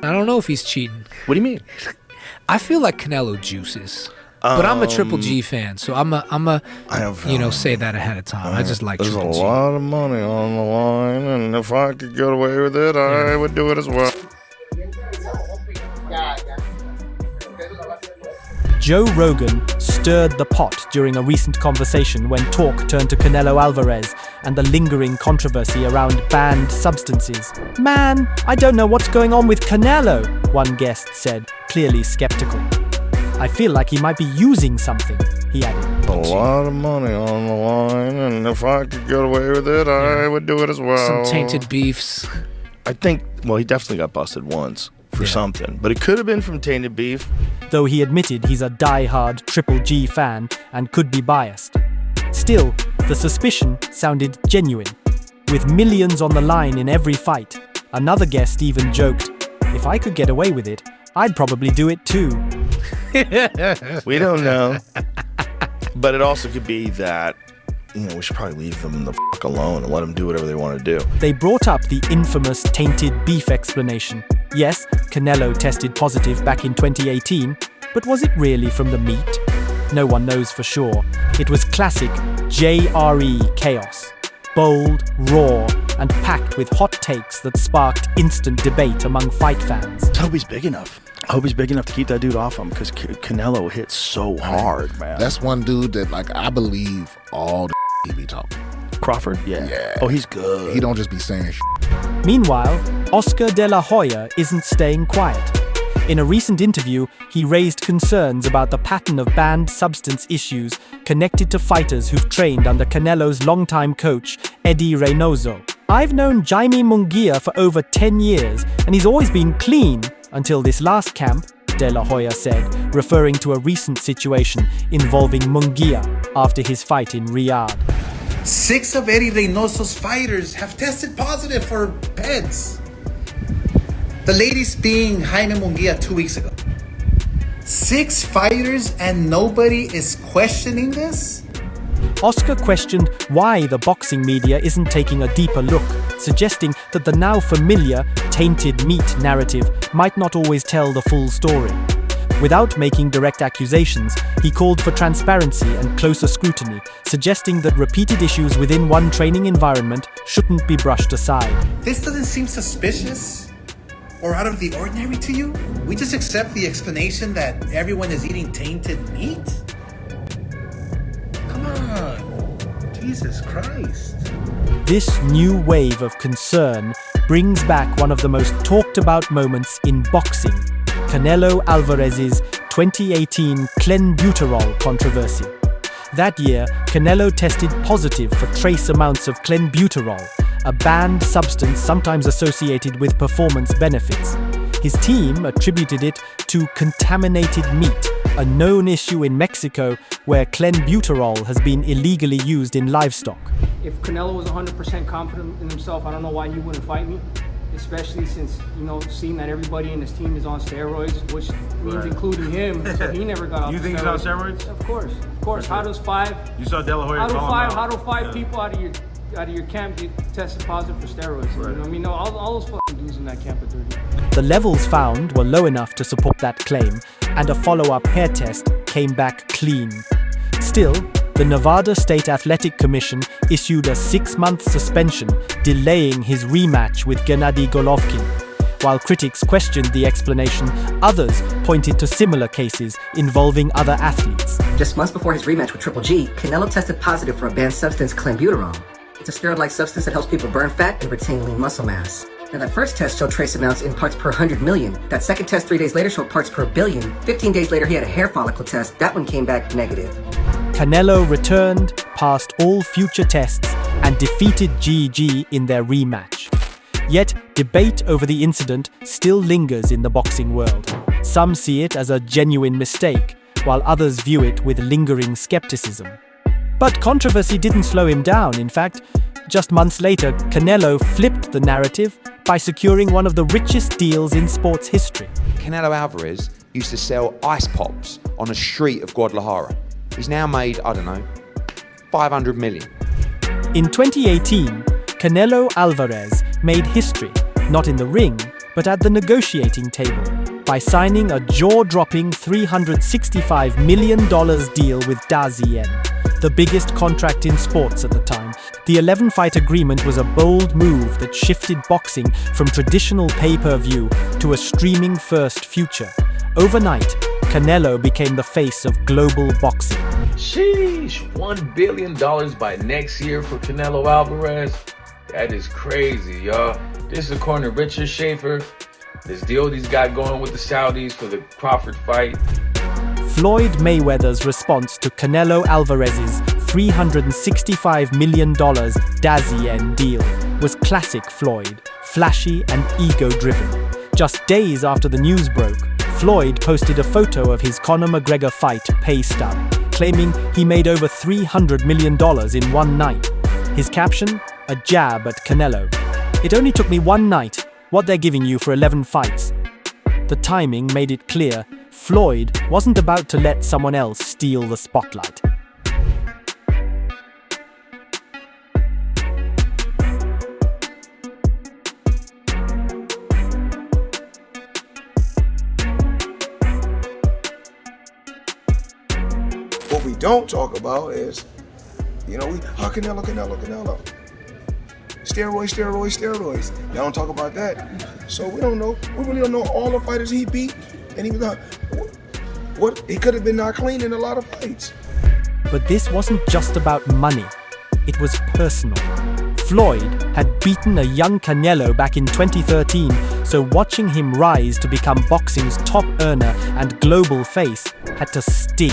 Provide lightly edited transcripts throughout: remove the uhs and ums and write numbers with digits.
I don't know if he's cheating. What do you mean? I feel like Canelo juices. But I'm a Triple G fan, so I'm a say that ahead of time. I just like Triple G. There's a lot of money on the line, and if I could get away with it, I would do it as well. Joe Rogan stirred the pot during a recent conversation when talk turned to Canelo Alvarez and the lingering controversy around banned substances. "Man, I don't know what's going on with Canelo," one guest said, clearly skeptical. "I feel like he might be using something," he added. A lot of money on the line, and if I could get away with it, I would do it as well. Some tainted beefs. I think, well, he definitely got busted once for something, but it could have been from tainted beef. Though he admitted he's a die-hard Triple G fan and could be biased. Still, the suspicion sounded genuine. With millions on the line in every fight, another guest even joked, "If I could get away with it, I'd probably do it too." We don't know. But it also could be that, we should probably leave them the fuck alone and let them do whatever they want to do. They brought up the infamous tainted beef explanation. Yes, Canelo tested positive back in 2018, but was it really from the meat? No one knows for sure. It was classic JRE chaos. Bold, raw, and packed with hot takes that sparked instant debate among fight fans. I hope he's big enough. I hope he's big enough to keep that dude off him, because Canelo hits so hard, man. That's one dude that, I believe all the he be talking. Crawford? Yeah. Oh, he's good. He don't just be saying shit. Meanwhile, Oscar de la Hoya isn't staying quiet. In a recent interview, he raised concerns about the pattern of banned substance issues connected to fighters who've trained under Canelo's longtime coach, Eddy Reynoso. "I've known Jaime Munguia for over 10 years, and he's always been clean until this last camp," de la Hoya said, referring to a recent situation involving Munguia after his fight in Riyadh. 6 of Eddy Reynoso's fighters have tested positive for PEDs. The latest being Jaime Munguia 2 weeks ago. 6 fighters and nobody is questioning this? Oscar questioned why the boxing media isn't taking a deeper look, suggesting that the now familiar tainted meat narrative might not always tell the full story. Without making direct accusations, he called for transparency and closer scrutiny, suggesting that repeated issues within one training environment shouldn't be brushed aside. This doesn't seem suspicious or out of the ordinary to you? We just accept the explanation that everyone is eating tainted meat? Come on, Jesus Christ. This new wave of concern brings back one of the most talked about moments in boxing, Canelo Alvarez's 2018 clenbuterol controversy. That year, Canelo tested positive for trace amounts of clenbuterol, a banned substance sometimes associated with performance benefits. His team attributed it to contaminated meat, a known issue in Mexico where clenbuterol has been illegally used in livestock. If Canelo was 100% confident in himself, I don't know why he wouldn't fight me. Especially since, seeing that everybody in his team is on steroids, which means including him, so he never got off You think he's on steroids? Of course. How does You saw De La Hoya how do five people out of your camp get tested positive for steroids? Right. You know what I mean? No, all those fucking dudes in that camp are dirty. The levels found were low enough to support that claim, and a follow-up hair test came back clean. Still, the Nevada State Athletic Commission issued a 6-month suspension, delaying his rematch with Gennady Golovkin. While critics questioned the explanation, others pointed to similar cases involving other athletes. Just months before his rematch with Triple G, Canelo tested positive for a banned substance, clenbuterol. It's a steroid-like substance that helps people burn fat and retain lean muscle mass. Now, that first test showed trace amounts in parts per 100 million. That second test 3 days later showed parts per billion. 15 days later, he had a hair follicle test. That one came back negative. Canelo returned, passed all future tests, and defeated GG in their rematch. Yet, debate over the incident still lingers in the boxing world. Some see it as a genuine mistake, while others view it with lingering skepticism. But controversy didn't slow him down. In fact, just months later, Canelo flipped the narrative by securing one of the richest deals in sports history. Canelo Alvarez used to sell ice pops on a street of Guadalajara. He's now made, 500 million. In 2018, Canelo Alvarez made history, not in the ring, but at the negotiating table by signing a jaw-dropping $365 million deal with DAZN, the biggest contract in sports at the time. The 11-fight agreement was a bold move that shifted boxing from traditional pay-per-view to a streaming-first future. Overnight, Canelo became the face of global boxing. Sheesh, $1 billion by next year for Canelo Alvarez? That is crazy, y'all. This is according to Richard Schaefer. This deal he's got going with the Saudis for the Crawford fight. Floyd Mayweather's response to Canelo Alvarez's $365 million DAZN deal was classic Floyd, flashy and ego-driven. Just days after the news broke, Floyd posted a photo of his Conor McGregor fight pay stub, claiming he made over $300 million in one night. His caption? A jab at Canelo. It only took me one night. What they're giving you for 11 fights. The timing made it clear Floyd wasn't about to let someone else steal the spotlight. What we don't talk about is, Canelo. Steroids. Y'all don't talk about that. So we don't know. We really don't know all the fighters he beat. And he was not, what he could have been not clean in a lot of fights. But this wasn't just about money. It was personal. Floyd had beaten a young Canelo back in 2013, so watching him rise to become boxing's top earner and global face had to sting.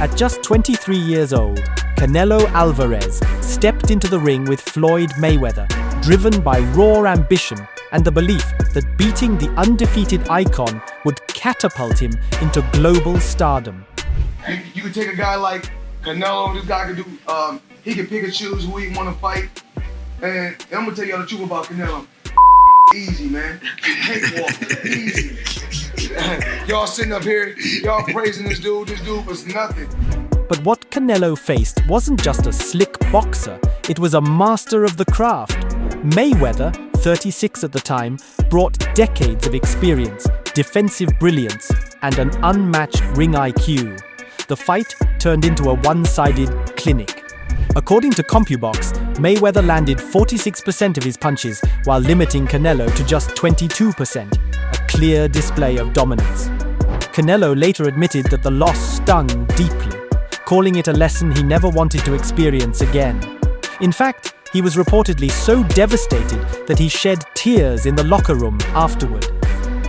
At just 23 years old, Canelo Alvarez stepped into the ring with Floyd Mayweather, driven by raw ambition and the belief that beating the undefeated icon would catapult him into global stardom. You could take a guy like Canelo, this guy could do, he could pick and choose who he want to fight. And I'm gonna tell y'all the truth about Canelo. Easy, man. Cakewalk, easy. Y'all sitting up here, y'all praising this dude was nothing. But what Canelo faced wasn't just a slick boxer, it was a master of the craft. Mayweather, 36 at the time, brought decades of experience, defensive brilliance, and an unmatched ring IQ. The fight turned into a one-sided clinic. According to CompuBox, Mayweather landed 46% of his punches while limiting Canelo to just 22%, a clear display of dominance. Canelo later admitted that the loss stung deeply, calling it a lesson he never wanted to experience again. In fact, he was reportedly so devastated that he shed tears in the locker room afterward.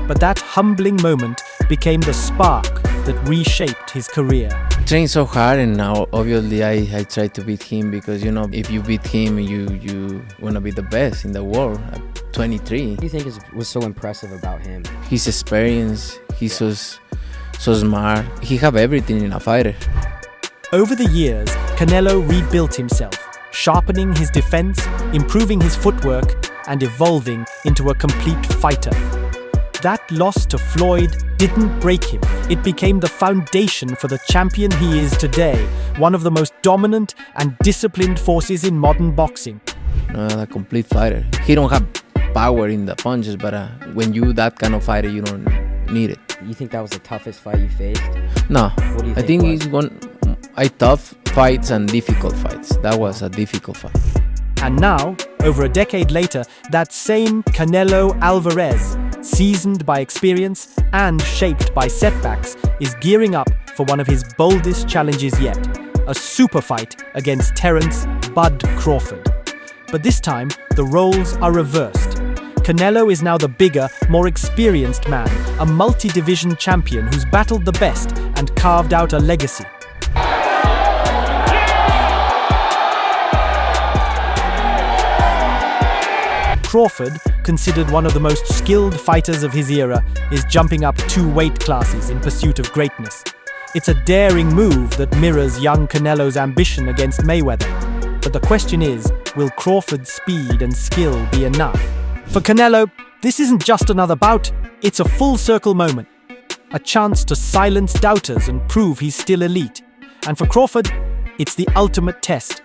But that humbling moment became the spark that reshaped his career. Trained so hard, and now obviously I tried to beat him because, if you beat him, you want to be the best in the world at 23. What do you think was so impressive about him? His experience, he's so smart. He have everything in a fighter. Over the years, Canelo rebuilt himself, sharpening his defense, improving his footwork, and evolving into a complete fighter. That loss to Floyd didn't break him. It became the foundation for the champion he is today, one of the most dominant and disciplined forces in modern boxing. A complete fighter. He don't have power in the punches, but when you that kind of fighter, you don't need it. You think that was the toughest fight you faced? No. What do you think? I think it's tough fights and difficult fights. That was a difficult fight. And now, over a decade later, that same Canelo Alvarez, seasoned by experience and shaped by setbacks, is gearing up for one of his boldest challenges yet, a super fight against Terence "Bud" Crawford. But this time, the roles are reversed. Canelo is now the bigger, more experienced man, a multi-division champion who's battled the best and carved out a legacy. Crawford, considered one of the most skilled fighters of his era, is jumping up 2 weight classes in pursuit of greatness. It's a daring move that mirrors young Canelo's ambition against Mayweather. But the question is, will Crawford's speed and skill be enough? For Canelo, this isn't just another bout, it's a full-circle moment. A chance to silence doubters and prove he's still elite. And for Crawford, it's the ultimate test.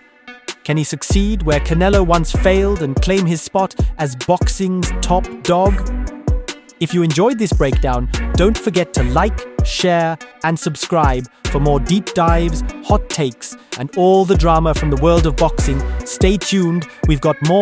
Can he succeed where Canelo once failed and claim his spot as boxing's top dog? If you enjoyed this breakdown, don't forget to like, share, and subscribe for more deep dives, hot takes, and all the drama from the world of boxing. Stay tuned, we've got more